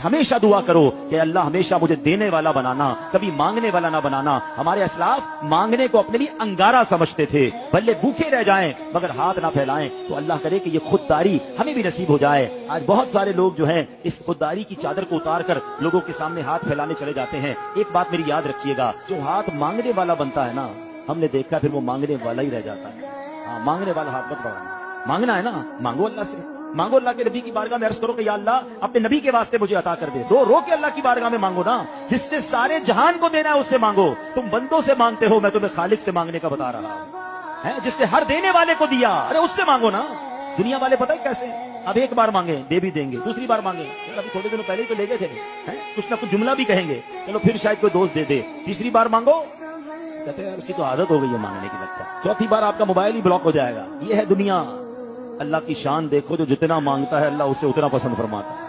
हमेशा दुआ करो कि अल्लाह हमेशा मुझे देने वाला बनाना, कभी मांगने वाला ना बनाना। हमारे असलाफ मांगने को अपने लिए अंगारा समझते थे, भले भूखे रह जाएं मगर हाथ ना फैलाएं। तो अल्लाह करे कि ये खुददारी हमें भी नसीब हो जाए। आज बहुत सारे लोग जो हैं इस खुददारी की चादर को उतार कर लोगों के सामने हाथ फैलाने चले जाते हैं। एक बात मेरी याद रखिएगा, जो हाथ मांगने वाला बनता है ना, हमने देखा फिर वो मांगने वाला ही रह जाता है। हाँ, मांगने वाला हाथ मत बढ़ाना। मांगना है ना, मांगो अल्लाह से, मांगो अल्लाह के नबी की बारगाह में अर्ज करो कि या अल्लाह अपने नबी के वास्ते मुझे अता कर दे। रो रो के अल्लाह की बारगाह में मांगो ना। जिसने सारे जहान को देना है उससे मांगो। तुम बंदों से मांगते हो, मैं तुम्हें खालिक से मांगने का बता रहा हूं, है जिसने हर देने वाले को दिया, अरे उससे मांगो ना। दुनिया वाले पता है कैसे, अब एक बार मांगे दे भी देंगे, दूसरी बार मांगे अभी थोड़े दिनों पहले ही तो ले गए थे, कुछ ना कुछ जुमला भी कहेंगे, चलो फिर शायद कोई दोस्त दे दे। तीसरी बार मांगो, कहते हैं इसकी तो आदत हो गई है मांगने की, लगता है। चौथी बार आपका मोबाइल ही ब्लॉक हो जाएगा। ये है दुनिया। अल्लाह की शान देखो, जो जितना मांगता है अल्लाह उससे उतना पसंद फरमाता है।